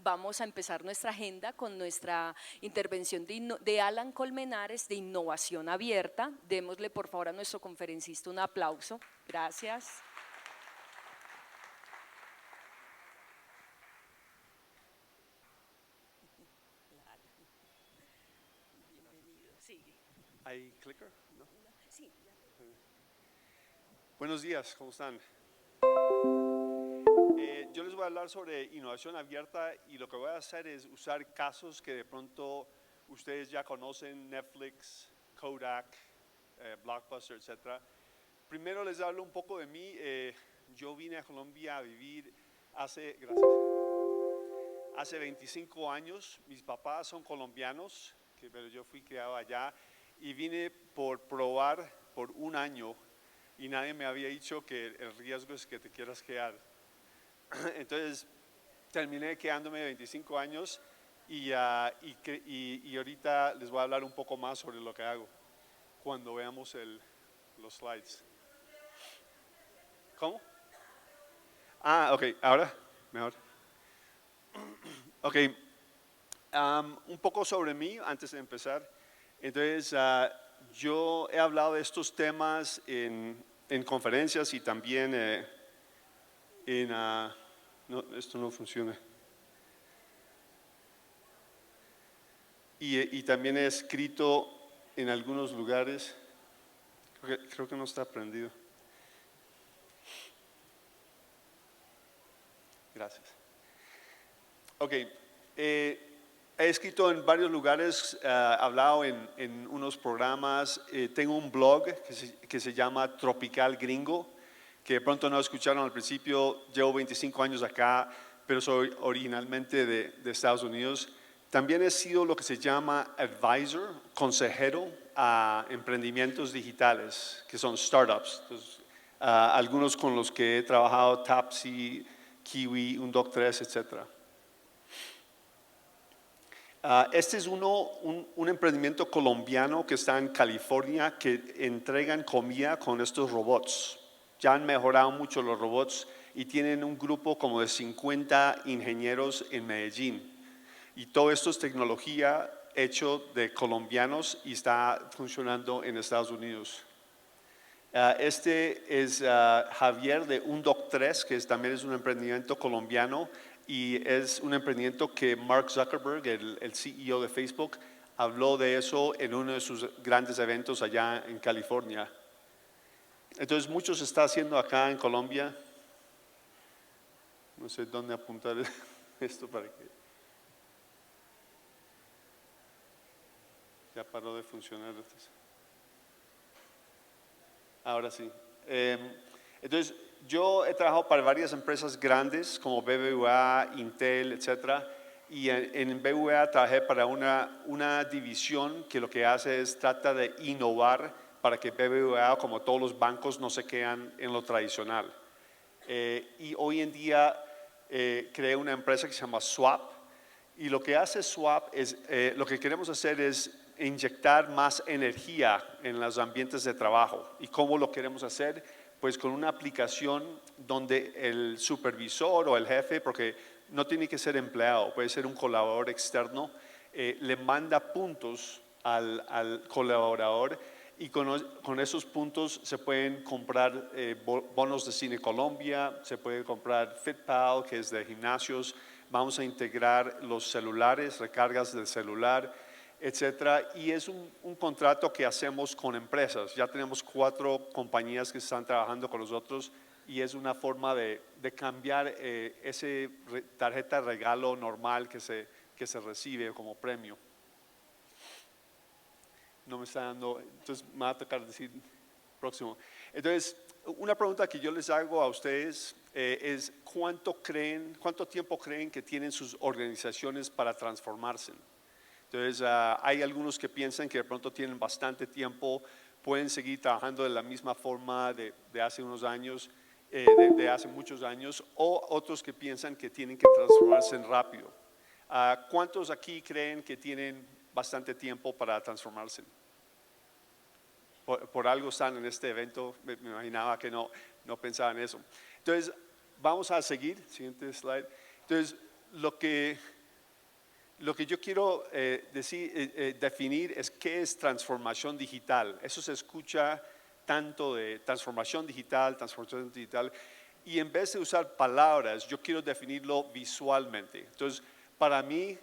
vamos a empezar nuestra agenda con nuestra intervención de Alan Colmenares de Innovación Abierta. Démosle por favor a nuestro conferencista un aplauso. Gracias. Bienvenido. Sí. ¿Hay clicker? ¿No? Sí. Buenos días, ¿cómo están? Yo les voy a hablar sobre innovación abierta y lo que voy a hacer es usar casos que de pronto ustedes ya conocen, Netflix, Kodak, Blockbuster, etc. Primero les hablo un poco de mí. Yo vine a Colombia a vivir hace 25 años. Mis papás son colombianos, pero yo fui criado allá y vine por probar por un año y nadie me había dicho que el riesgo es que te quieras quedar. Entonces terminé quedándome 25 años y ahorita les voy a hablar un poco más sobre lo que hago cuando veamos los slides. ¿Cómo? Ok, ahora mejor. Ok, un poco sobre mí antes de empezar. Entonces, yo he hablado de estos temas en conferencias y también no, esto no funciona. Y también he escrito en algunos lugares. Creo que no está prendido. Gracias. Ok, he escrito en varios lugares, hablado en unos programas. Tengo un blog que se llama Tropical Gringo, que de pronto no escucharon al principio. Llevo 25 años acá, pero soy originalmente de Estados Unidos. También he sido lo que se llama advisor, consejero a emprendimientos digitales, que son startups. Entonces, algunos con los que he trabajado, Tapsi, Kiwi, Undoc3, etc. Este es un emprendimiento colombiano que está en California, que entregan comida con estos robots. Ya han mejorado mucho los robots y tienen un grupo como de 50 ingenieros en Medellín. Y todo esto es tecnología hecho de colombianos y está funcionando en Estados Unidos. Este es Javier de Undoc3, que también es un emprendimiento colombiano y es un emprendimiento que Mark Zuckerberg, el CEO de Facebook, habló de eso en uno de sus grandes eventos allá en California. Entonces, mucho se está haciendo acá en Colombia. No sé dónde apuntar esto para que… Ya paró de funcionar. Ahora sí. Entonces, yo he trabajado para varias empresas grandes como BBVA, Intel, etc. Y en BBVA trabajé para una división que lo que hace es trata de innovar para que BBVA, como todos los bancos, no se quedan en lo tradicional. Y hoy en día creé una empresa que se llama Swap. Y lo que hace Swap es, lo que queremos hacer es inyectar más energía en los ambientes de trabajo. ¿Y cómo lo queremos hacer? Pues con una aplicación donde el supervisor o el jefe, porque no tiene que ser empleado, puede ser un colaborador externo, le manda puntos al colaborador y con esos puntos se pueden comprar bonos de Cine Colombia, se puede comprar FitPal, que es de gimnasios. Vamos a integrar los celulares, recargas del celular, etcétera. Y es un contrato que hacemos con empresas. Ya tenemos 4 compañías que están trabajando con nosotros y es una forma de cambiar ese tarjeta de regalo normal que se recibe como premio. No me está dando, entonces me va a tocar decir próximo. Entonces, una pregunta que yo les hago a ustedes es ¿cuánto tiempo creen que tienen sus organizaciones para transformarse? Entonces, hay algunos que piensan que de pronto tienen bastante tiempo, pueden seguir trabajando de la misma forma de hace unos años, de hace muchos años, o otros que piensan que tienen que transformarse rápido. ¿Cuántos aquí creen que tienen bastante tiempo para transformarse? Por algo están en este evento, me imaginaba que no pensaban eso. Entonces, vamos a seguir, siguiente slide. Entonces, lo que yo quiero definir es qué es transformación digital. Eso se escucha tanto de transformación digital, y en vez de usar palabras, yo quiero definirlo visualmente. Entonces, para mí,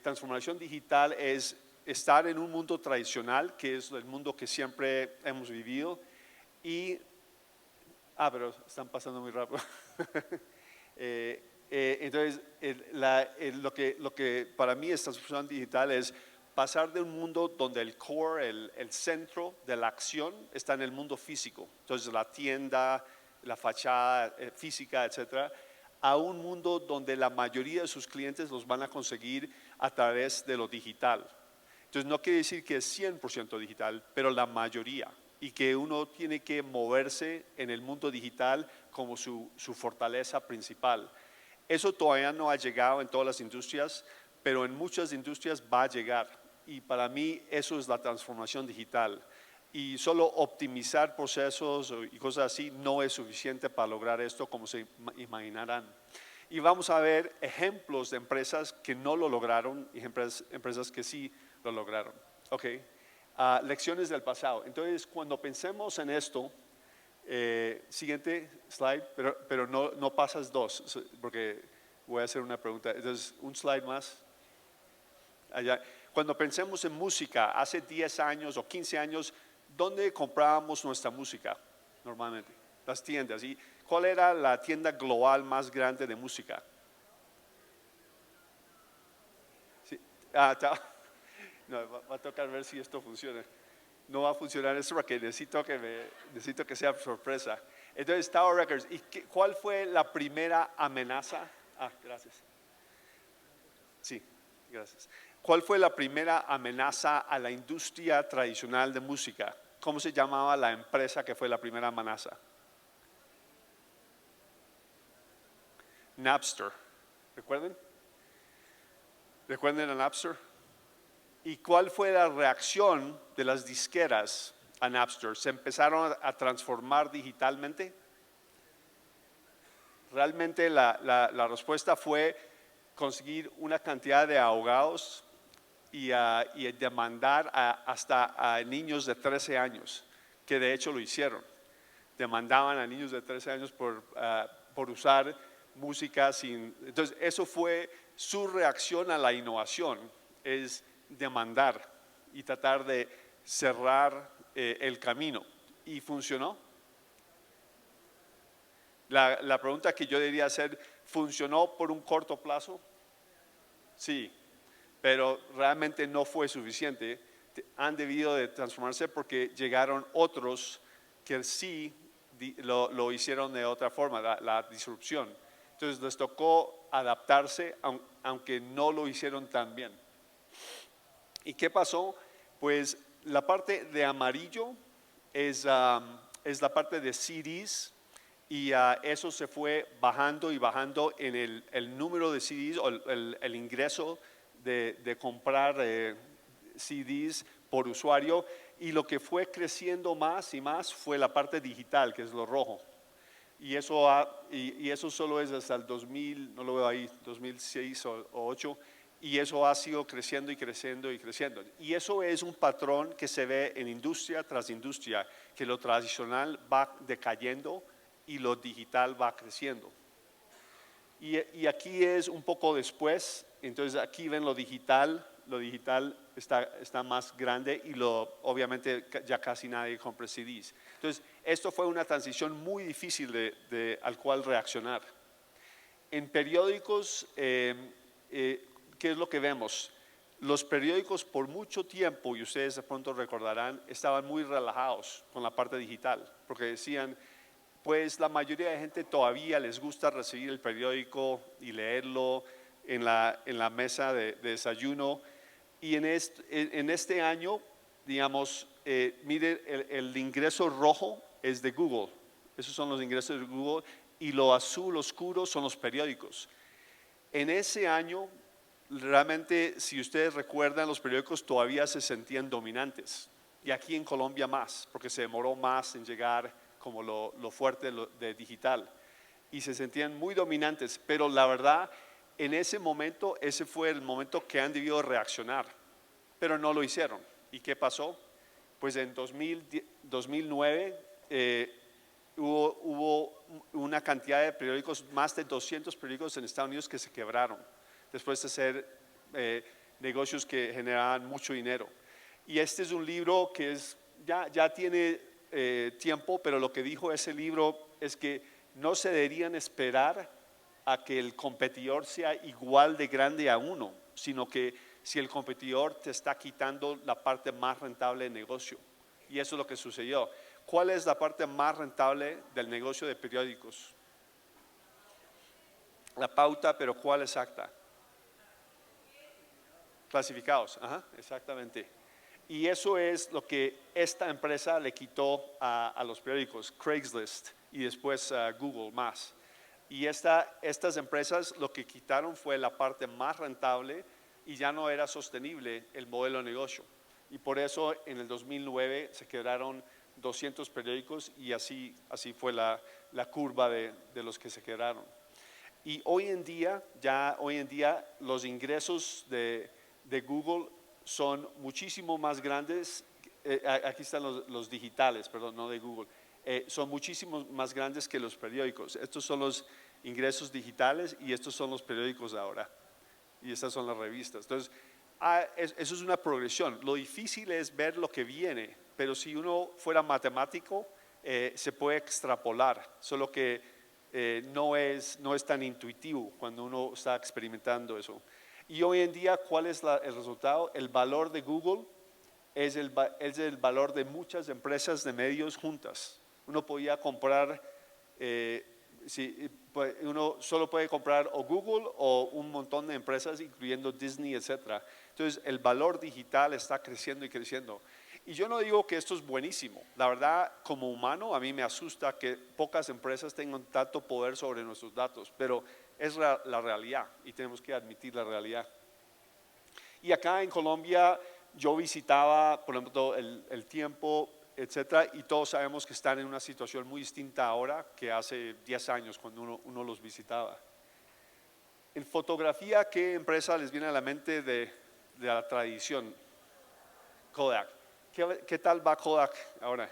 transformación digital es estar en un mundo tradicional, que es el mundo que siempre hemos vivido, pero están pasando muy rápido. Entonces, lo que para mí es transformación digital es pasar de un mundo donde el core, el centro de la acción está en el mundo físico, entonces la tienda, la fachada física, etcétera, a un mundo donde la mayoría de sus clientes los van a conseguir a través de lo digital. Entonces no quiere decir que es 100% digital, pero la mayoría, y que uno tiene que moverse en el mundo digital como su fortaleza principal. Eso todavía no ha llegado en todas las industrias, pero en muchas industrias va a llegar. Y para mí eso es la transformación digital. Y solo optimizar procesos y cosas así no es suficiente para lograr esto, como se imaginarán. Y vamos a ver ejemplos de empresas que no lo lograron y empresas que sí lo lograron. Ok, lecciones del pasado. Entonces, cuando pensemos en esto, siguiente slide, pero no pasas dos, porque voy a hacer una pregunta. Entonces, un slide más. Allá. Cuando pensemos en música, hace 10 años o 15 años, ¿dónde comprábamos nuestra música normalmente? Las tiendas. ¿Y cuál era la tienda global más grande de música? Sí. No, va a tocar ver si esto funciona. No va a funcionar esto porque necesito que sea sorpresa. Entonces, Tower Records. ¿Y cuál fue la primera amenaza? Gracias. Sí, gracias. ¿Cuál fue la primera amenaza a la industria tradicional de música? ¿Cómo se llamaba la empresa que fue la primera amenaza? Napster. ¿Recuerden? ¿Recuerden a Napster? ¿Y cuál fue la reacción de las disqueras a Napster? ¿Se empezaron a transformar digitalmente? Realmente la respuesta fue conseguir una cantidad de abogados y demandar hasta a niños de 13 años, que de hecho lo hicieron. Demandaban a niños de 13 años por usar música sin... Entonces, eso fue su reacción a la innovación, es demandar y tratar de cerrar el camino. ¿Y funcionó? La pregunta que yo debería hacer, ¿funcionó por un corto plazo? Sí, pero realmente no fue suficiente. Han debido de transformarse porque llegaron otros que sí lo hicieron de otra forma, la disrupción. Entonces les tocó adaptarse, aunque no lo hicieron tan bien. ¿Y qué pasó? Pues la parte de amarillo es la parte de CDs, y eso se fue bajando y bajando en el número de CDs o el ingreso de comprar CDs por usuario, y lo que fue creciendo más y más fue la parte digital, que es lo rojo. Y eso solo es hasta el 2000, no lo veo ahí, 2006 o 2008, y eso ha sido creciendo y creciendo y creciendo. Y eso es un patrón que se ve en industria tras industria, que lo tradicional va decayendo y lo digital va creciendo. Y aquí es un poco después, entonces aquí ven lo digital está más grande y obviamente ya casi nadie compra CDs. Entonces, esto fue una transición muy difícil al cual reaccionar. En periódicos, ¿qué es lo que vemos? Los periódicos por mucho tiempo, y ustedes de pronto recordarán, estaban muy relajados con la parte digital, porque decían, pues la mayoría de gente todavía les gusta recibir el periódico y leerlo en la mesa de desayuno. Y en este año, digamos, mire, el ingreso rojo es de Google. Esos son los ingresos de Google, y lo azul oscuro son los periódicos. En ese año, realmente, si ustedes recuerdan, los periódicos todavía se sentían dominantes. Y aquí en Colombia más, porque se demoró más en llegar como lo fuerte de digital. Y se sentían muy dominantes, pero la verdad, en ese momento, ese fue el momento que han debido reaccionar, pero no lo hicieron. ¿Y qué pasó? Pues en 2009 hubo una cantidad de periódicos, más de 200 periódicos en Estados Unidos que se quebraron, después de ser negocios que generaban mucho dinero. Y este es un libro que ya tiene tiempo, pero lo que dijo ese libro es que no se deberían esperar a que el competidor sea igual de grande a uno, sino que si el competidor te está quitando la parte más rentable del negocio. Y eso es lo que sucedió. ¿Cuál es la parte más rentable del negocio de periódicos? La pauta, pero ¿cuál exacta? Clasificados, ajá, exactamente. Y eso es lo que esta empresa le quitó a los periódicos, Craigslist y después Google más. Y estas empresas lo que quitaron fue la parte más rentable y ya no era sostenible el modelo de negocio. Y por eso en el 2009 se quebraron 200 periódicos y así fue la curva de los que se quebraron. Y hoy en día los ingresos de Google son muchísimo más grandes, aquí están los digitales, perdón, no de Google, son muchísimo más grandes que los periódicos. Estos son los ingresos digitales y estos son los periódicos ahora. Y estas son las revistas. Entonces, eso es una progresión. Lo difícil es ver lo que viene, pero si uno fuera matemático, se puede extrapolar, solo que no es tan intuitivo cuando uno está experimentando eso. Y hoy en día, ¿cuál es el resultado? El valor de Google es el valor de muchas empresas de medios juntas. Uno podía comprar, uno solo puede comprar o Google o un montón de empresas, incluyendo Disney, etc. Entonces, el valor digital está creciendo y creciendo. Y yo no digo que esto es buenísimo. La verdad, como humano, a mí me asusta que pocas empresas tengan tanto poder sobre nuestros datos, pero es la realidad y tenemos que admitir la realidad. Y acá en Colombia yo visitaba, por ejemplo, el Tiempo, etcétera, y todos sabemos que están en una situación muy distinta ahora que hace 10 años cuando uno los visitaba. En fotografía, ¿qué empresa les viene a la mente de la tradición? Kodak. ¿Qué tal va Kodak ahora?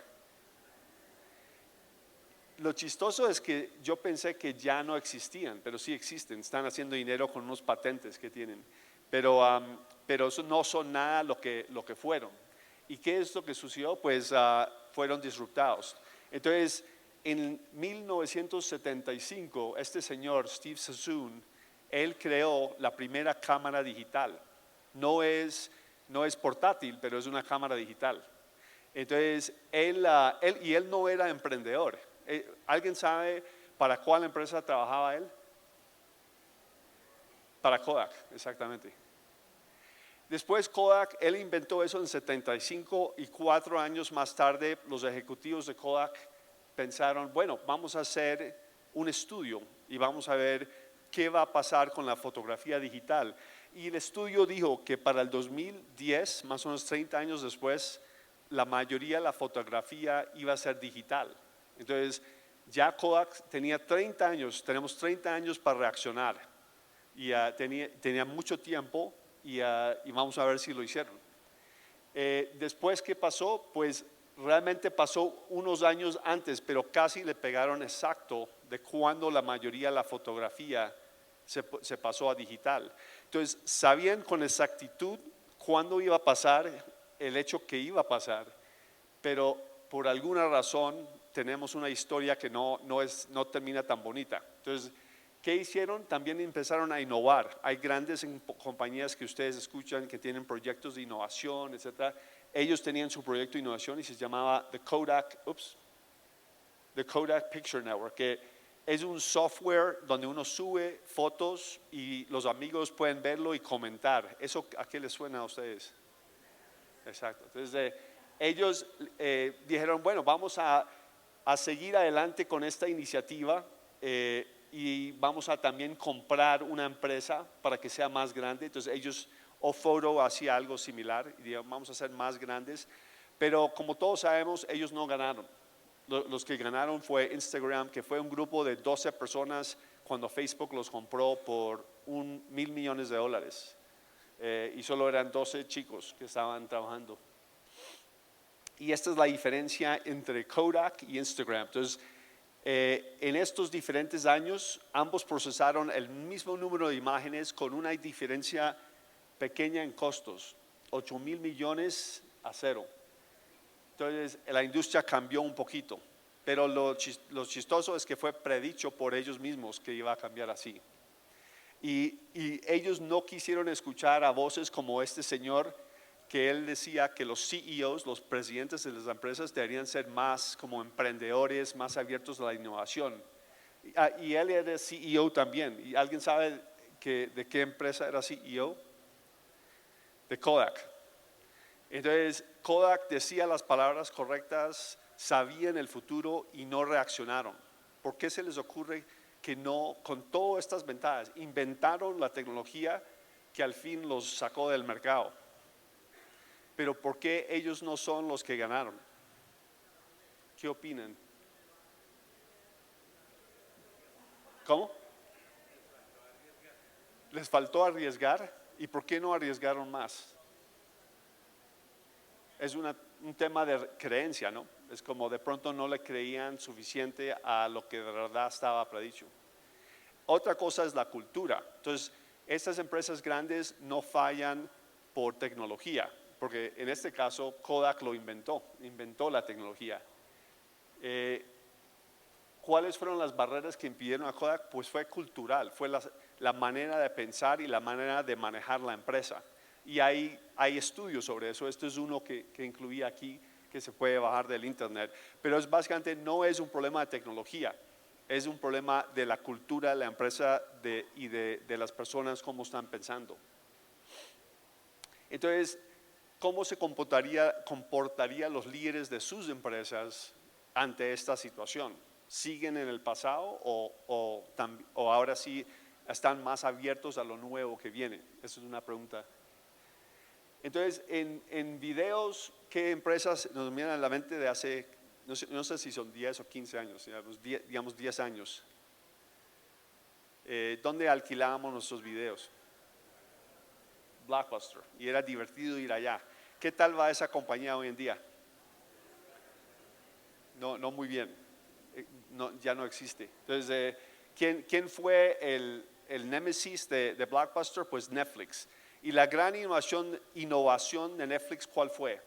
Lo chistoso es que yo pensé que ya no existían, pero sí existen, están haciendo dinero con unos patentes que tienen, pero eso no son nada lo que fueron. ¿Y qué es lo que sucedió? Pues fueron disruptados. Entonces, en 1975, este señor, Steve Sassoon, él creó la primera cámara digital. No es portátil, pero es una cámara digital. Entonces, él no era emprendedor. ¿Alguien sabe para cuál empresa trabajaba él? Para Kodak, exactamente. Después Kodak, él inventó eso en 75 y 4 años más tarde los ejecutivos de Kodak pensaron, bueno, vamos a hacer un estudio y vamos a ver qué va a pasar con la fotografía digital. Y el estudio dijo que para el 2010, más o menos 30 años después, la mayoría de la fotografía iba a ser digital. Entonces, ya Kodak tenía 30 años, tenemos 30 años para reaccionar y tenía mucho tiempo y vamos a ver si lo hicieron. Después, ¿qué pasó? Pues realmente pasó unos años antes, pero casi le pegaron exacto de cuando la mayoría de la fotografía se pasó a digital. Entonces, sabían con exactitud cuándo iba a pasar, el hecho que iba a pasar, pero por alguna razón tenemos una historia que no termina tan bonita. Entonces, ¿qué hicieron? También empezaron a innovar. Hay grandes compañías que ustedes escuchan que tienen proyectos de innovación, etcétera. Ellos tenían su proyecto de innovación y se llamaba The Kodak Picture Network, que es un software donde uno sube fotos y los amigos pueden verlo y comentar. ¿Eso a qué les suena a ustedes? Exacto. Entonces, ellos dijeron, bueno, vamos a seguir adelante con esta iniciativa y vamos a también comprar una empresa para que sea más grande. Entonces ellos, Ofoto hacía algo similar y dijeron, vamos a ser más grandes, pero como todos sabemos, ellos no ganaron. Los que ganaron fue Instagram, que fue un grupo de 12 personas cuando Facebook los compró por $1,000 millones. Y solo eran 12 chicos que estaban trabajando. Y esta es la diferencia entre Kodak y Instagram. Entonces, en estos diferentes años, ambos procesaron el mismo número de imágenes con una diferencia pequeña en costos, 8,000 millones a 0. Entonces, la industria cambió un poquito, pero lo chistoso es que fue predicho por ellos mismos que iba a cambiar así. Y ellos no quisieron escuchar a voces como este señor, que él decía que los CEOs, los presidentes de las empresas, deberían ser más como emprendedores, más abiertos a la innovación. Y él era CEO también. ¿Y alguien sabe de qué empresa era CEO? De Kodak. Entonces, Kodak decía las palabras correctas, sabían el futuro y no reaccionaron. ¿Por qué se les ocurre que no, con todas estas ventajas, inventaron la tecnología que al fin los sacó del mercado? Pero ¿por qué ellos no son los que ganaron? ¿Qué opinan? ¿Cómo? ¿Les faltó arriesgar? ¿Y por qué no arriesgaron más? Es un tema de creencia, ¿no? Es como de pronto no le creían suficiente a lo que de verdad estaba predicho. Otra cosa es la cultura. Entonces, estas empresas grandes no fallan por tecnología, porque en este caso Kodak lo inventó la tecnología. ¿Cuáles fueron las barreras que impidieron a Kodak? Pues fue cultural, fue la manera de pensar y la manera de manejar la empresa. Y hay estudios sobre eso. Este es uno que incluía aquí, que se puede bajar del internet. Pero básicamente no es un problema de tecnología, es un problema de la cultura de la empresa y de las personas, cómo están pensando. Entonces, ¿cómo se comportaría los líderes de sus empresas ante esta situación? ¿Siguen en el pasado o ahora sí están más abiertos a lo nuevo que viene? Esa es una pregunta. Entonces, en videos, ¿qué empresas nos vienen a la mente de hace, no sé si son 10 o 15 años, digamos 10 años? ¿Dónde alquilábamos nuestros videos? Blockbuster, y era divertido ir allá. ¿Qué tal va esa compañía hoy en día? No muy bien, ya no existe. Entonces, ¿quién fue el némesis de Blockbuster? Pues Netflix. Y la gran innovación de Netflix, ¿cuál fue?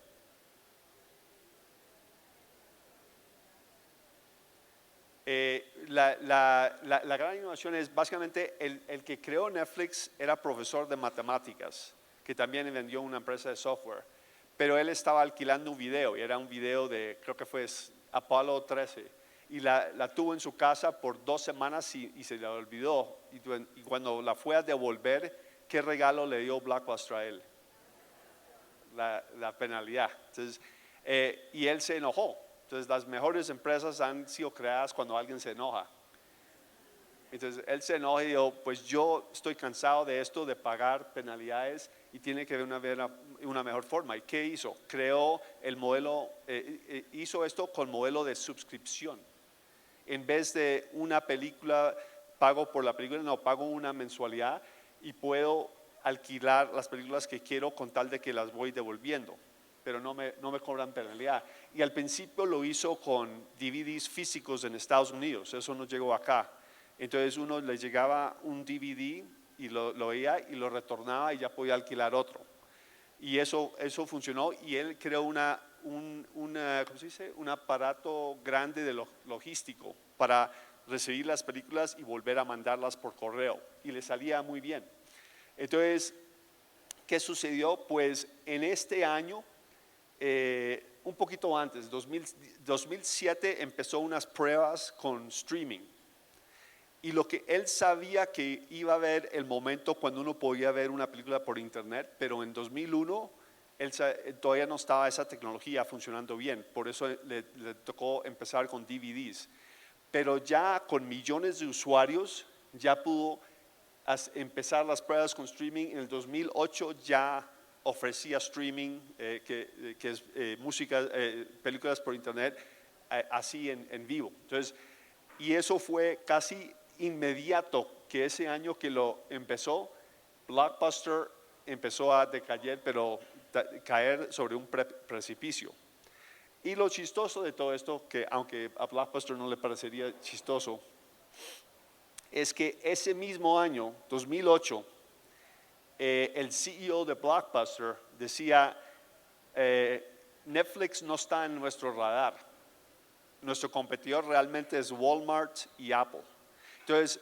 La gran innovación es básicamente el que creó Netflix era profesor de matemáticas, que también vendió una empresa de software, pero él estaba alquilando un video, y era un video de, creo que fue Apolo 13, y la tuvo en su casa por 2 semanas y se le olvidó, y cuando la fue a devolver, ¿qué regalo le dio Blockbuster a él? La penalidad. Entonces, y él se enojó. Entonces, las mejores empresas han sido creadas cuando alguien se enoja. Entonces, él se enoja y dijo, pues yo estoy cansado de esto, de pagar penalidades, y tiene que haber una mejor forma. ¿Y qué hizo? Creó el modelo, hizo esto con modelo de suscripción. En vez de una película, pago por la película, no, pago una mensualidad y puedo alquilar las películas que quiero con tal de que las voy devolviendo, pero no me cobran penalidad. Y al principio lo hizo con DVDs físicos en Estados Unidos, eso no llegó acá. Entonces uno le llegaba un DVD y lo veía y lo retornaba y ya podía alquilar otro. Y eso funcionó, y él creó ¿cómo se dice? Un aparato grande de logístico para recibir las películas y volver a mandarlas por correo, y le salía muy bien. Entonces, ¿qué sucedió? Pues en este año, un poquito antes, 2007, empezó unas pruebas con streaming. Y lo que él sabía que iba a haber el momento cuando uno podía ver una película por internet, pero en 2001 todavía no estaba esa tecnología funcionando bien, por eso le tocó empezar con DVDs. Pero ya con millones de usuarios ya pudo empezar las pruebas con streaming. En el 2008 ya ofrecía streaming, que es música, películas por internet, así en vivo. Entonces, y eso fue casi inmediato que ese año que lo empezó, Blockbuster empezó a decaer, pero caer sobre un precipicio. Y lo chistoso de todo esto, que aunque a Blockbuster no le parecería chistoso, es que ese mismo año, 2008, el CEO de Blockbuster decía, Netflix no está en nuestro radar. Nuestro competidor realmente es Walmart y Apple. Entonces,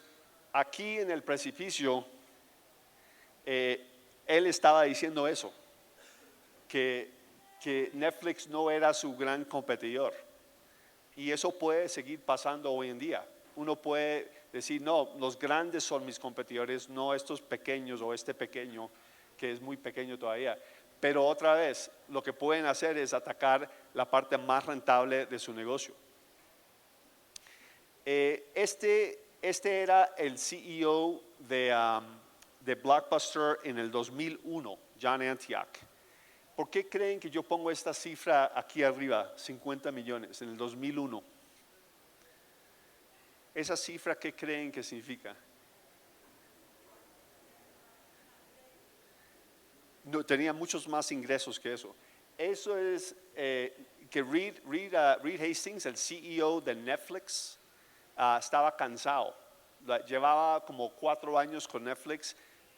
aquí en el precipicio, él estaba diciendo eso, que Netflix no era su gran competidor. Y eso puede seguir pasando hoy en día. Uno puede decir, no, los grandes son mis competidores, no estos pequeños o este pequeño, que es muy pequeño todavía. Pero otra vez, lo que pueden hacer es atacar la parte más rentable de su negocio. Este era el CEO de Blockbuster en el 2001, John Antioch. ¿Por qué creen que yo pongo esta cifra aquí arriba, 50 millones, en el 2001? ¿Esa cifra qué creen que significa? No, tenía muchos más ingresos que eso. Eso es que Reed Hastings, el CEO de Netflix, estaba cansado. Llevaba como 4 años con Netflix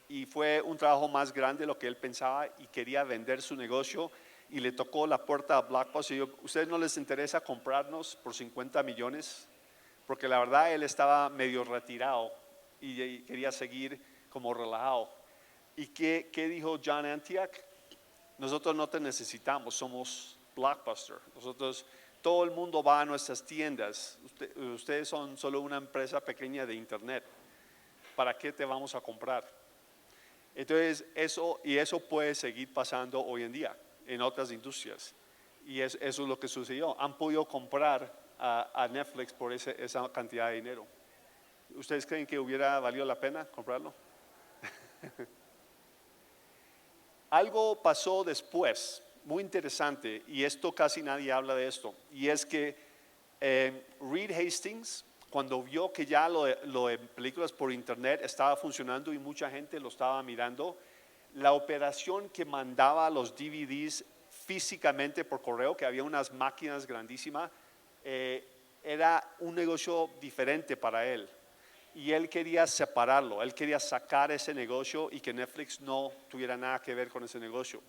y fue un trabajo más grande de lo que él pensaba y quería vender su negocio y le tocó la puerta a Blockbuster y dijo, ¿ustedes no les interesa comprarnos por 50 millones? Porque la verdad él estaba medio retirado y quería seguir como relajado. ¿Y qué dijo John Antioch? Nosotros no te necesitamos, somos Blockbuster. Nosotros, todo el mundo va a nuestras tiendas. Ustedes son solo una empresa pequeña de internet. ¿Para qué te vamos a comprar? Entonces, eso puede seguir pasando hoy en día en otras industrias. Y eso es lo que sucedió. Han podido comprar a Netflix por esa cantidad de dinero. ¿Ustedes creen que hubiera valido la pena comprarlo? Algo pasó después, muy interesante, y esto casi nadie habla de esto, y es que Reed Hastings, cuando vio que ya lo de películas por internet estaba funcionando y mucha gente lo estaba mirando, la operación que mandaba los DVDs físicamente por correo, que había unas máquinas grandísimas, era un negocio diferente para él. Y él quería separarlo, él quería sacar ese negocio y que Netflix no tuviera nada que ver con ese negocio.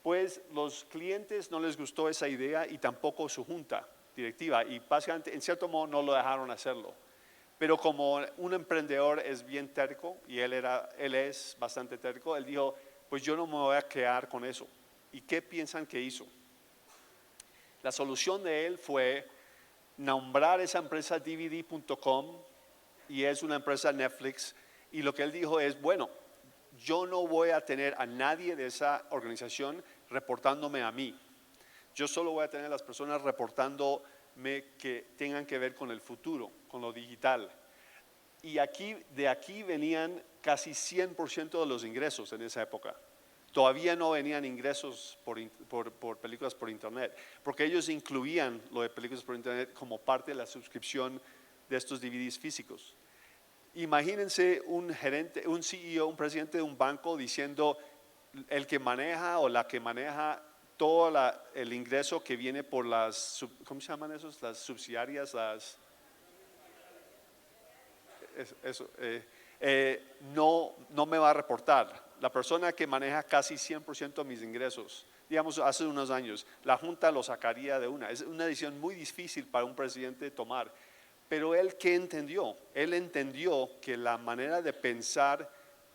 Pues los clientes no les gustó esa idea y tampoco su junta directiva y básicamente en cierto modo no lo dejaron hacerlo. Pero como un emprendedor es bien terco y él es bastante terco, él dijo, pues yo no me voy a quedar con eso. ¿Y qué piensan que hizo? La solución de él fue nombrar esa empresa DVD.com y es una empresa Netflix y lo que él dijo es, bueno, yo no voy a tener a nadie de esa organización reportándome a mí. Yo solo voy a tener a las personas reportándome que tengan que ver con el futuro, con lo digital. Y de aquí venían casi 100% de los ingresos en esa época. Todavía no venían ingresos por películas por internet, porque ellos incluían lo de películas por internet como parte de la suscripción de estos DVDs físicos. Imagínense un gerente, un CEO, un presidente de un banco diciendo el que maneja o la que maneja todo el ingreso que viene por las, ¿cómo se llaman esos? Las subsidiarias, no me va a reportar. La persona que maneja casi 100% de mis ingresos, digamos hace unos años, la Junta lo sacaría de una. Es una decisión muy difícil para un presidente tomar. Pero él, ¿qué entendió? Él entendió que la manera de pensar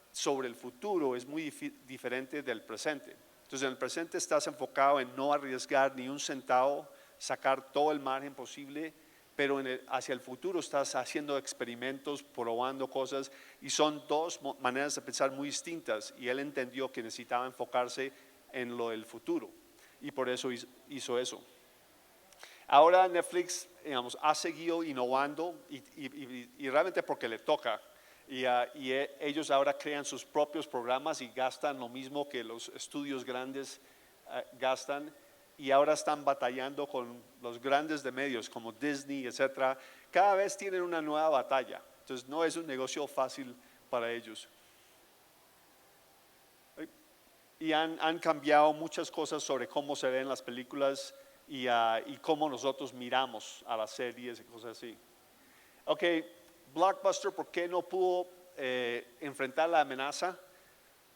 sobre el futuro es muy diferente del presente. Entonces, en el presente estás enfocado en no arriesgar ni un centavo, sacar todo el margen posible, pero hacia el futuro estás haciendo experimentos, probando cosas, y son dos maneras de pensar muy distintas. Y él entendió que necesitaba enfocarse en lo del futuro, y por eso hizo eso. Ahora Netflix, digamos, ha seguido innovando y realmente porque le toca. Ellos ahora crean sus propios programas y gastan lo mismo que los estudios grandes gastan. Y ahora están batallando con los grandes de medios como Disney, etcétera. Cada vez tienen una nueva batalla. Entonces no es un negocio fácil para ellos. Y han cambiado muchas cosas sobre cómo se ven las películas y cómo nosotros miramos a las series y cosas así. Ok, Blockbuster, ¿por qué no pudo enfrentar la amenaza?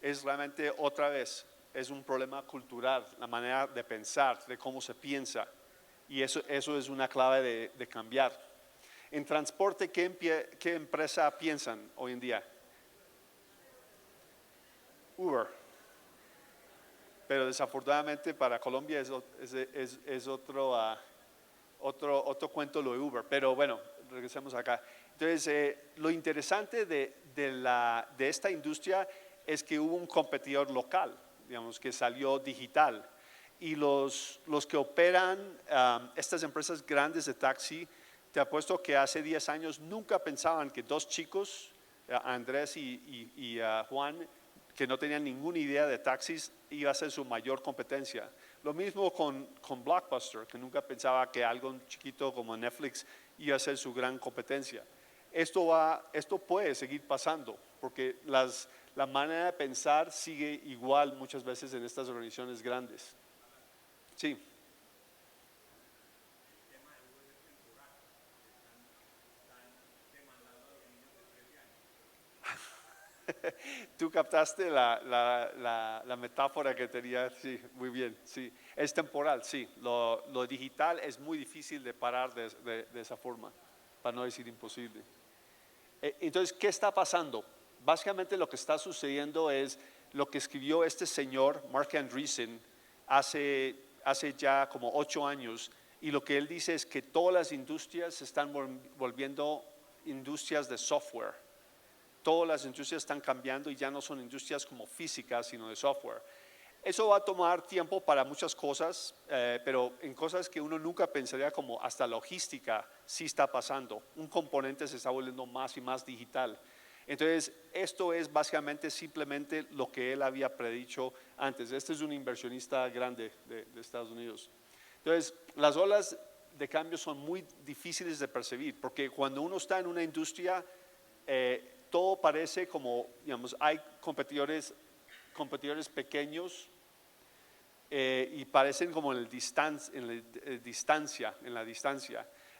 Es realmente otra vez, es un problema cultural, la manera de pensar, de cómo se piensa. Y eso es una clave de cambiar. En transporte, ¿qué empresa piensan hoy en día? Uber. Pero desafortunadamente para Colombia es otro cuento lo de Uber. Pero bueno, regresemos acá. Entonces, lo interesante de esta industria es que hubo un competidor local, digamos, que salió digital. Y los que operan estas empresas grandes de taxi, te apuesto que hace 10 años nunca pensaban que dos chicos, Andrés y Juan, que no tenían ninguna idea de taxis, iba a ser su mayor competencia. Lo mismo con Blockbuster, que nunca pensaba que algo chiquito como Netflix iba a ser su gran competencia. Esto puede seguir pasando, porque la manera de pensar sigue igual muchas veces en estas organizaciones grandes. Sí. Tú captaste la metáfora que tenía, sí, muy bien, sí. Es temporal, sí. Lo digital es muy difícil de parar de esa forma, para no decir imposible. Entonces, ¿qué está pasando? Básicamente lo que está sucediendo es lo que escribió este señor, Mark Andreessen, hace ya como 8 años, y lo que él dice es que todas las industrias se están volviendo industrias de software. Todas las industrias están cambiando y ya no son industrias como físicas, sino de software. Eso va a tomar tiempo para muchas cosas, pero en cosas que uno nunca pensaría, como hasta logística, sí está pasando. Un componente se está volviendo más y más digital. Entonces, esto es básicamente simplemente lo que él había predicho antes. Este es un inversionista grande de Estados Unidos. Entonces, las olas de cambio son muy difíciles de percibir, porque cuando uno está en una industria, todo parece como, digamos, hay competidores pequeños y parecen como en la distancia,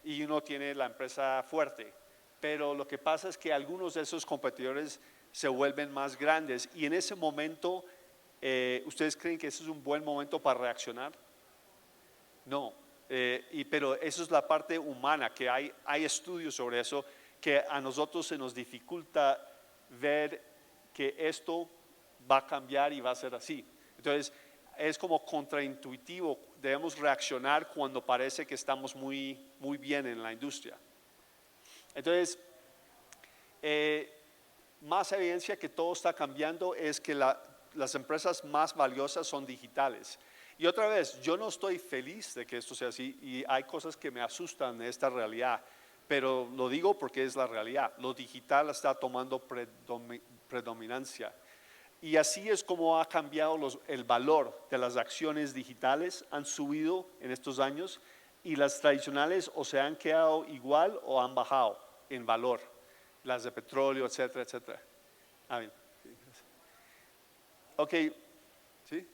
y uno tiene la empresa fuerte. Pero lo que pasa es que algunos de esos competidores se vuelven más grandes y en ese momento, ¿ustedes creen que ese es un buen momento para reaccionar? No, pero eso es la parte humana, que hay estudios sobre eso, que a nosotros se nos dificulta ver que esto va a cambiar y va a ser así. Entonces, es como contraintuitivo, debemos reaccionar cuando parece que estamos muy bien en la industria. Entonces, más evidencia que todo está cambiando es que las empresas más valiosas son digitales. Y otra vez, yo no estoy feliz de que esto sea así y hay cosas que me asustan de esta realidad, pero lo digo porque es la realidad. Lo digital está tomando predominancia. Y así es como ha cambiado el valor de las acciones digitales, han subido en estos años, y las tradicionales o se han quedado igual o han bajado en valor, las de petróleo, etcétera, etcétera. Bien. Ok, ¿sí?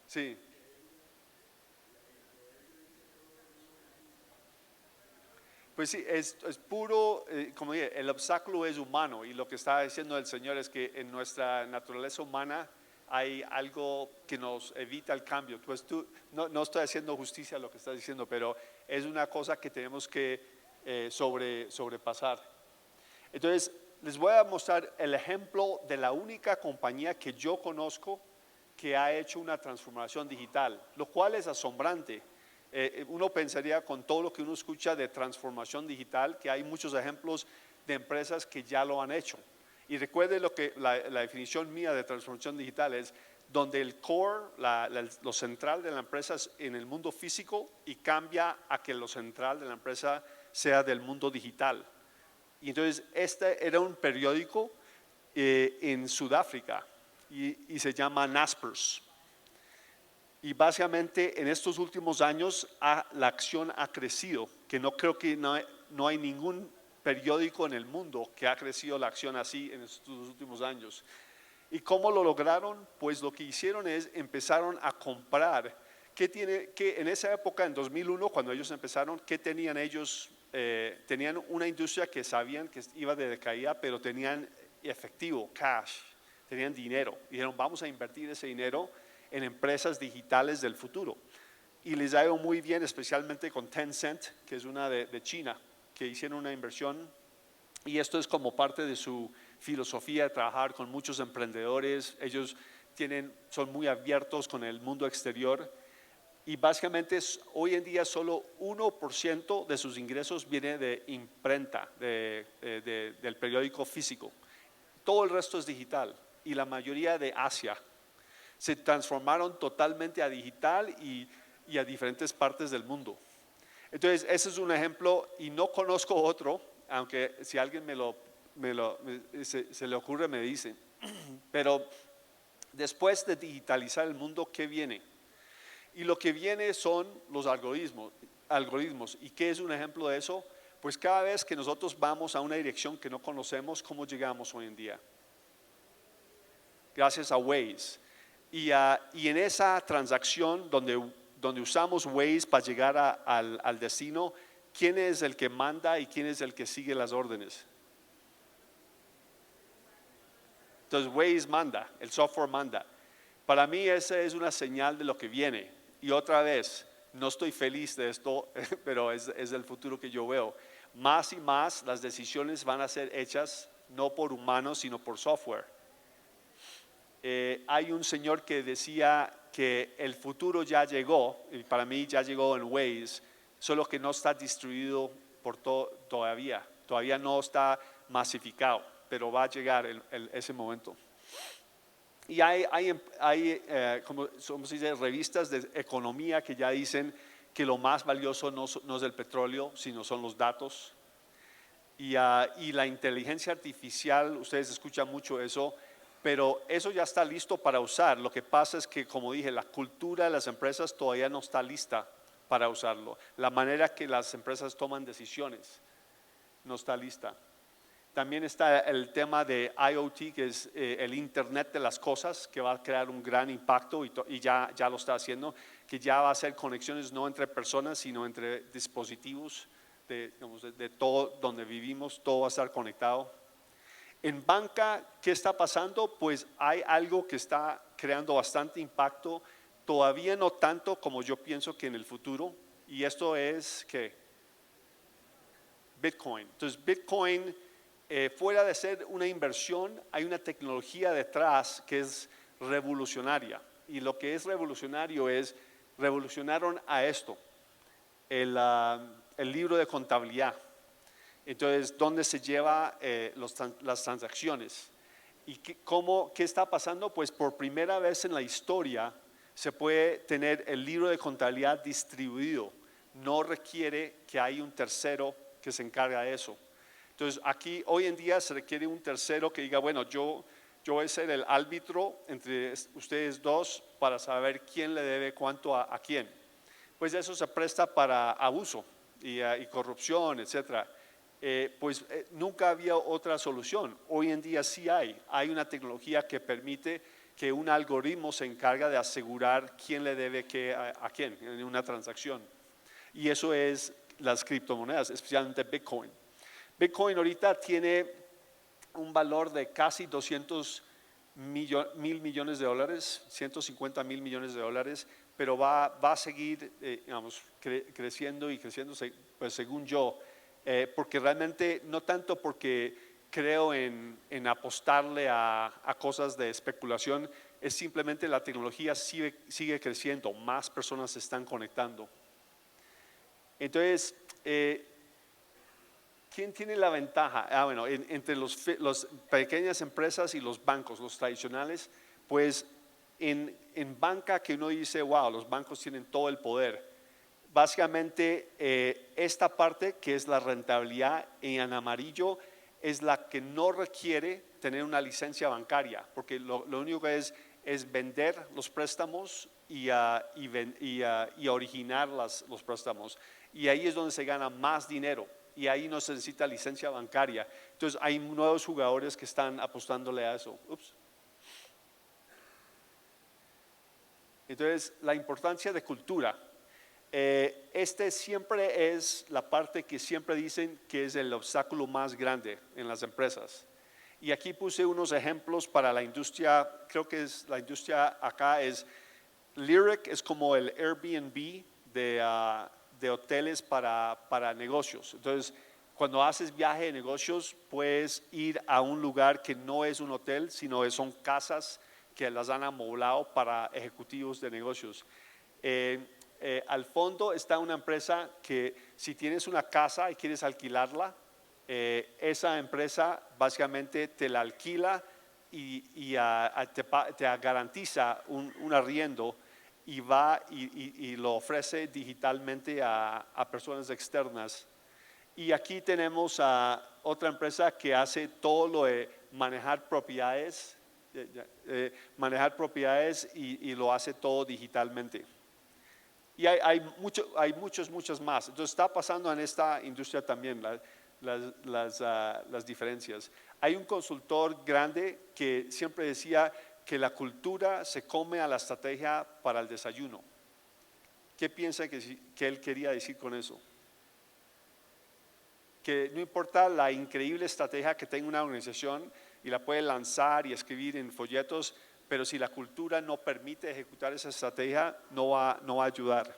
Sí. Pues sí, es puro, como dije, el obstáculo es humano, y lo que está diciendo el Señor es que en nuestra naturaleza humana hay algo que nos evita el cambio. Pues no estoy haciendo justicia a lo que estás diciendo, pero es una cosa que tenemos que sobrepasar. Entonces, les voy a mostrar el ejemplo de la única compañía que yo conozco que ha hecho una transformación digital, lo cual es asombrante. Uno pensaría, con todo lo que uno escucha de transformación digital, que hay muchos ejemplos de empresas que ya lo han hecho. Y recuerde la definición mía de transformación digital es donde el core, lo central de la empresa es en el mundo físico y cambia a que lo central de la empresa sea del mundo digital. Y entonces este era un periódico en Sudáfrica y se llama Naspers. Y básicamente en estos últimos años la acción ha crecido, que no creo que no hay ningún periódico en el mundo que ha crecido la acción así en estos últimos años. ¿Y cómo lo lograron? Pues lo que hicieron es empezaron a comprar. Que en esa época, en 2001, cuando ellos empezaron, ¿qué tenían ellos? Tenían una industria que sabían que iba de decaída, pero tenían efectivo, cash, tenían dinero. Dijeron, vamos a invertir ese dinero en empresas digitales del futuro. Y les ha ido muy bien, especialmente con Tencent, que es una de China, que hicieron una inversión. Y esto es como parte de su filosofía de trabajar con muchos emprendedores. Ellos son muy abiertos con el mundo exterior. Y básicamente hoy en día solo 1% de sus ingresos viene de imprenta, del periódico físico. Todo el resto es digital y la mayoría de Asia se transformaron totalmente a digital y a diferentes partes del mundo. Entonces ese es un ejemplo y no conozco otro, aunque si alguien se le ocurre me dice. Pero después de digitalizar el mundo, ¿qué viene? Y lo que viene son los algoritmos. ¿Y qué es un ejemplo de eso? Pues cada vez que nosotros vamos a una dirección que no conocemos, ¿cómo llegamos hoy en día? Gracias a Waze. Y en esa transacción donde usamos Waze para llegar al destino, ¿quién es el que manda y quién es el que sigue las órdenes? Entonces Waze manda, el software manda. Para mí esa es una señal de lo que viene. Y otra vez, no estoy feliz de esto, pero es el futuro que yo veo. Más y más las decisiones van a ser hechas no por humanos, sino por software. Hay un señor que decía que el futuro ya llegó, y para mí ya llegó en Waze, solo que no está distribuido todavía no está masificado, pero va a llegar ese momento. Y hay como se dice, revistas de economía que ya dicen que lo más valioso no es el petróleo, sino son los datos. Y la inteligencia artificial, ustedes escuchan mucho eso, pero eso ya está listo para usar. Lo que pasa es que, como dije, la cultura de las empresas todavía no está lista para usarlo. La manera que las empresas toman decisiones no está lista. También está el tema de IoT, que es el Internet de las cosas, que va a crear un gran impacto y ya lo está haciendo, que ya va a hacer conexiones no entre personas, sino entre dispositivos de todo donde vivimos, todo va a estar conectado. En banca, ¿qué está pasando? Pues hay algo que está creando bastante impacto, todavía no tanto como yo pienso que en el futuro, y esto es ¿qué? Bitcoin. Entonces Bitcoin, fuera de ser una inversión, hay una tecnología detrás que es revolucionaria. Y lo que es revolucionario revolucionaron a esto, el libro de contabilidad. Entonces, ¿dónde se lleva las transacciones? ¿Y qué está pasando? Pues por primera vez en la historia se puede tener el libro de contabilidad distribuido. No requiere que haya un tercero que se encargue de eso. Entonces, aquí hoy en día se requiere un tercero que diga, bueno, yo voy a ser el árbitro entre ustedes dos para saber quién le debe cuánto a quién. Pues eso se presta para abuso y corrupción, etcétera. Nunca había otra solución. Hoy en día sí hay una tecnología que permite que un algoritmo se encarga de asegurar quién le debe qué a quién en una transacción. Y eso es las criptomonedas, especialmente Bitcoin. Bitcoin ahorita tiene un valor de casi 200 mil millones de dólares, 150 mil millones de dólares, pero va a seguir creciendo y creciendo, pues según yo, porque realmente no tanto porque creo en apostarle a cosas de especulación, es simplemente la tecnología sigue creciendo, más personas se están conectando. Entonces, ¿quién tiene la ventaja? Bueno, entre las pequeñas empresas y los bancos, los tradicionales, pues en banca que uno dice, wow, los bancos tienen todo el poder. Básicamente, esta parte que es la rentabilidad en amarillo es la que no requiere tener una licencia bancaria, porque lo único que es vender los préstamos y originar los préstamos. Y ahí es donde se gana más dinero y ahí no se necesita licencia bancaria. Entonces hay nuevos jugadores que están apostándole a eso. Entonces la importancia de cultura. Este siempre es la parte que siempre dicen que es el obstáculo más grande en las empresas. Y aquí puse unos ejemplos para la industria, creo que es la industria acá es, Lyric es como el Airbnb de hoteles para negocios. Entonces, cuando haces viaje de negocios, puedes ir a un lugar que no es un hotel, sino son casas que las han amoblado para ejecutivos de negocios. Al fondo está una empresa que si tienes una casa y quieres alquilarla, esa empresa básicamente te la alquila y te garantiza un arriendo y va y lo ofrece digitalmente a personas externas. Y aquí tenemos a otra empresa que hace todo lo de manejar propiedades, y lo hace todo digitalmente. Y hay muchos más. Entonces está pasando en esta industria también las diferencias. Hay un consultor grande que siempre decía que la cultura se come a la estrategia para el desayuno. ¿Qué piensa que él quería decir con eso? Que no importa la increíble estrategia que tenga una organización y la puede lanzar y escribir en folletos, pero si la cultura no permite ejecutar esa estrategia, no va a ayudar.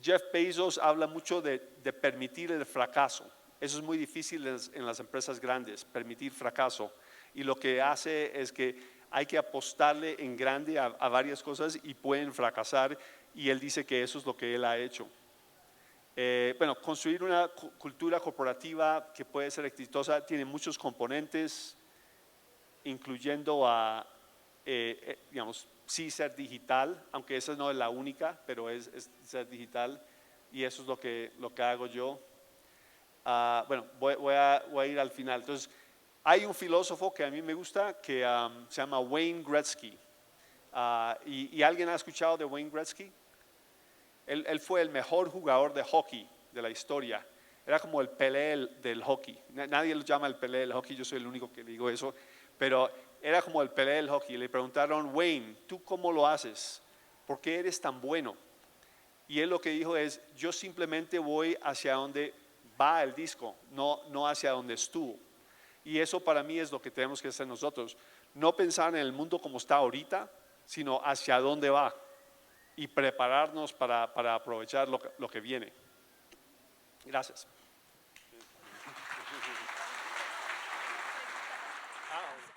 Jeff Bezos habla mucho de permitir el fracaso. Eso es muy difícil en las empresas grandes, permitir fracaso. Y lo que hace es que hay que apostarle en grande a varias cosas y pueden fracasar, y él dice que eso es lo que él ha hecho. Bueno, construir una cultura corporativa que puede ser exitosa tiene muchos componentes, incluyendo digamos, sí ser digital, aunque esa no es la única, pero es ser digital, y eso es lo que hago yo. Bueno, voy a ir al final. Entonces, hay un filósofo que a mí me gusta que se llama Wayne Gretzky. ¿Y alguien ha escuchado de Wayne Gretzky? Él fue el mejor jugador de hockey de la historia. Era como el Pelé del hockey. Nadie lo llama el Pelé del hockey, yo soy el único que le digo eso, pero era como el Pelé del hockey. Le preguntaron, Wayne, ¿tú cómo lo haces? ¿Por qué eres tan bueno? Y él lo que dijo es, yo simplemente voy hacia donde va el disco, no hacia donde estuvo. Y eso para mí es lo que tenemos que hacer nosotros. No pensar en el mundo como está ahorita, sino hacia dónde va y prepararnos para aprovechar lo que viene. Gracias.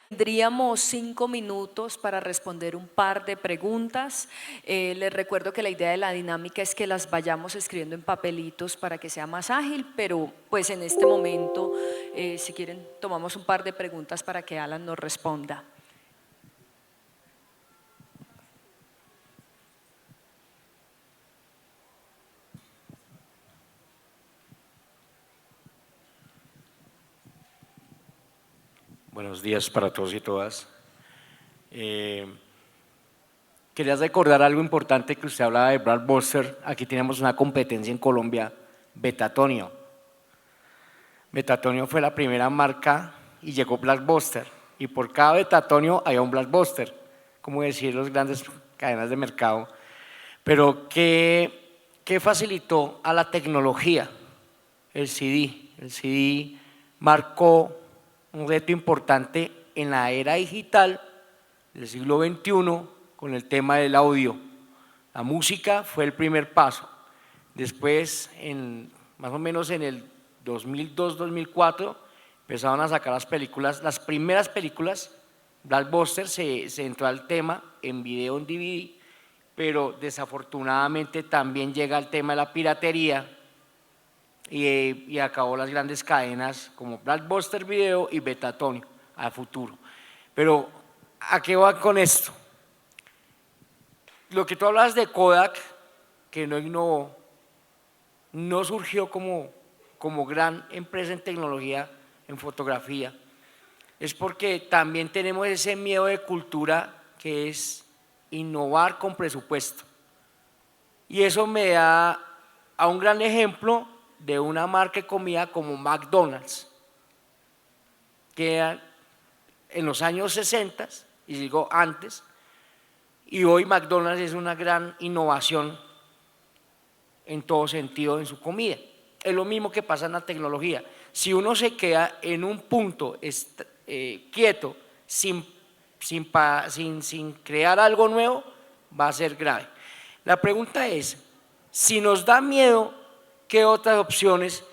Tendríamos 5 minutos para responder un par de preguntas. Les recuerdo que la idea de la dinámica es que las vayamos escribiendo en papelitos para que sea más ágil, pero pues en este momento, si quieren, tomamos un par de preguntas para que Alan nos responda. Buenos días para todos y todas. Quería recordar algo importante que usted hablaba de Blockbuster. Aquí tenemos una competencia en Colombia, Betatonio. Betatonio fue la primera marca y llegó Blockbuster. Y por cada Betatonio había un Blockbuster, como decir las grandes cadenas de mercado. Pero ¿qué facilitó a la tecnología? El CD. El CD marcó un reto importante en la era digital del siglo XXI con el tema del audio. La música fue el primer paso. Después, más o menos en el 2002-2004, empezaron a sacar las primeras películas. Blockbuster se entró al tema en video, en DVD, pero desafortunadamente también llega el tema de la piratería y acabó las grandes cadenas como Blockbuster Video y Betatonio a futuro. Pero ¿a qué va con esto? Lo que tú hablas de Kodak, que no innovó, no surgió como gran empresa en tecnología en fotografía, es porque también tenemos ese miedo de cultura que es innovar con presupuesto. Y eso me da a un gran ejemplo de una marca de comida como McDonald's, que en los años 60, y digo antes, y hoy McDonald's es una gran innovación en todo sentido en su comida. Es lo mismo que pasa en la tecnología. Si uno se queda en un punto quieto, sin crear algo nuevo, va a ser grave. La pregunta es, si nos da miedo, ¿qué otras opciones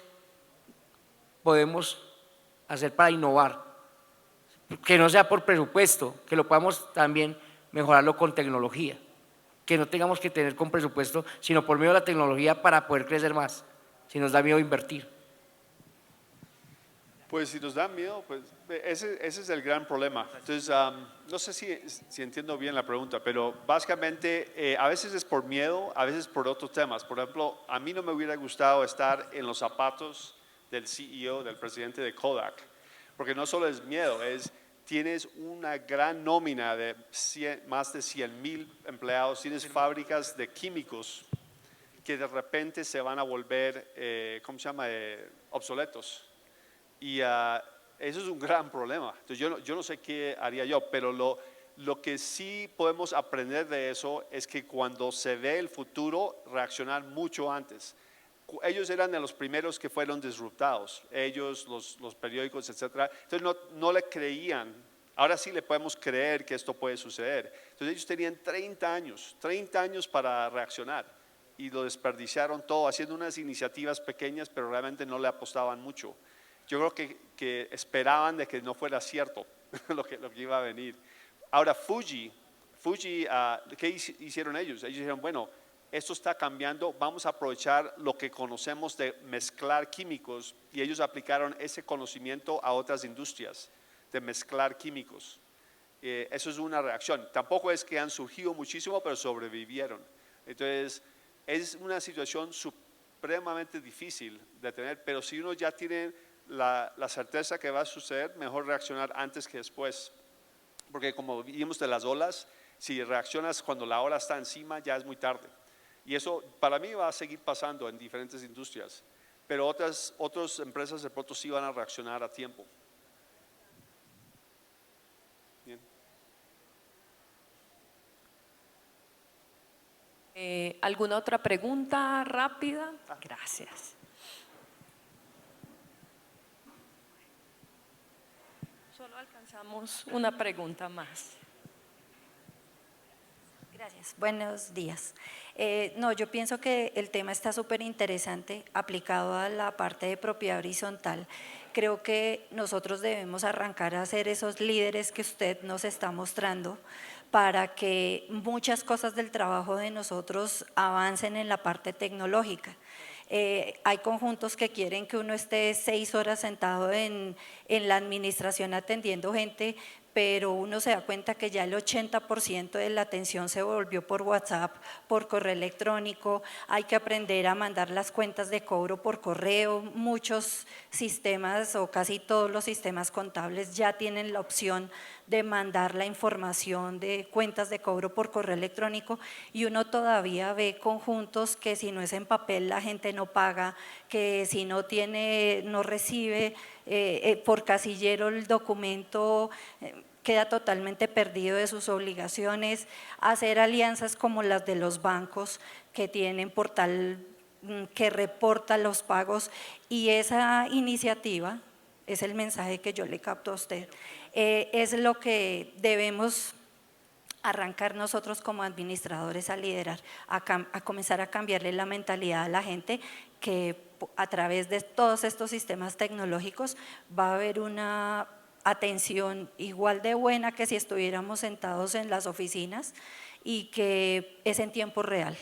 podemos hacer para innovar? Que no sea por presupuesto, que lo podamos también mejorarlo con tecnología, que no tengamos que tener con presupuesto, sino por medio de la tecnología para poder crecer más, si nos da miedo invertir. Pues si nos da miedo, pues ese es el gran problema. Entonces, no sé si entiendo bien la pregunta, pero básicamente a veces es por miedo, a veces por otros temas. Por ejemplo, a mí no me hubiera gustado estar en los zapatos del CEO, del presidente de Kodak, porque no solo es miedo, tienes una gran nómina de más de 100,000 empleados, tienes fábricas de químicos que de repente se van a volver, ¿cómo se llama?, obsoletos. Y eso es un gran problema. Entonces yo no sé qué haría yo, pero lo que sí podemos aprender de eso es que cuando se ve el futuro, reaccionar mucho antes. Ellos eran de los primeros que fueron disruptados, ellos, los periódicos, etcétera. Entonces no le creían. Ahora sí le podemos creer que esto puede suceder. Entonces ellos tenían 30 años para reaccionar y lo desperdiciaron todo haciendo unas iniciativas pequeñas, pero realmente no le apostaban mucho. Yo creo que esperaban de que no fuera cierto lo que iba a venir. Ahora Fuji, ¿qué hicieron ellos? Ellos dijeron, bueno, esto está cambiando, vamos a aprovechar lo que conocemos de mezclar químicos, y ellos aplicaron ese conocimiento a otras industrias de mezclar químicos. Eso es una reacción. Tampoco es que han surgido muchísimo, pero sobrevivieron. Entonces, es una situación supremamente difícil de tener, pero si uno ya tiene la certeza que va a suceder, mejor reaccionar antes que después, porque como vimos de las olas, si reaccionas cuando la ola está encima ya es muy tarde, y eso para mí va a seguir pasando en diferentes industrias, pero otras empresas de pronto sí van a reaccionar a tiempo. Bien. ¿Alguna otra pregunta rápida? Gracias. Solo alcanzamos una pregunta más. Gracias, buenos días. No, yo pienso que el tema está súper interesante aplicado a la parte de propiedad horizontal. Creo que nosotros debemos arrancar a ser esos líderes que usted nos está mostrando para que muchas cosas del trabajo de nosotros avancen en la parte tecnológica. Hay conjuntos que quieren que uno esté 6 horas sentado en la administración atendiendo gente, pero uno se da cuenta que ya el 80% de la atención se volvió por WhatsApp, por correo electrónico. Hay que aprender a mandar las cuentas de cobro por correo. Muchos sistemas o casi todos los sistemas contables ya tienen la opción de mandar la información de cuentas de cobro por correo electrónico, y uno todavía ve conjuntos que si no es en papel la gente no paga, que si no recibe por casillero el documento, queda totalmente perdido de sus obligaciones. Hacer alianzas como las de los bancos que tienen portal que reporta los pagos, y esa iniciativa es el mensaje que yo le capto a usted. Es lo que debemos arrancar nosotros como administradores a liderar, a comenzar a cambiarle la mentalidad a la gente, que a través de todos estos sistemas tecnológicos va a haber una atención igual de buena que si estuviéramos sentados en las oficinas, y que es en tiempo real.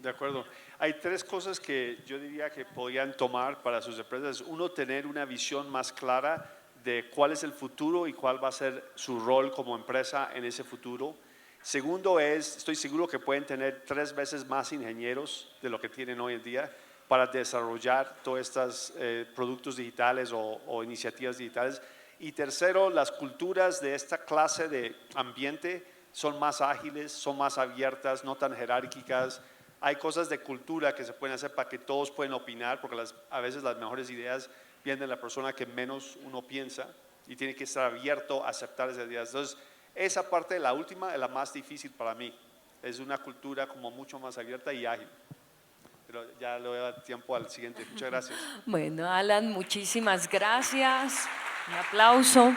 De acuerdo. Hay 3 cosas que yo diría que podrían tomar para sus empresas. Uno, tener una visión más clara de cuál es el futuro y cuál va a ser su rol como empresa en ese futuro. Segundo estoy seguro que pueden tener 3 veces más ingenieros de lo que tienen hoy en día. para desarrollar todos estos productos digitales o iniciativas digitales. Y tercero, las culturas de esta clase de ambiente son más ágiles, son más abiertas, no tan jerárquicas. Hay cosas de cultura que se pueden hacer para que todos puedan opinar, porque a veces las mejores ideas vienen de la persona que menos uno piensa y tiene que estar abierto a aceptar esas ideas. Entonces, esa parte, la última, es la más difícil para mí. Es una cultura como mucho más abierta y ágil. Pero ya le voy a dar tiempo al siguiente. Muchas gracias. Bueno, Alan, muchísimas gracias. Un aplauso.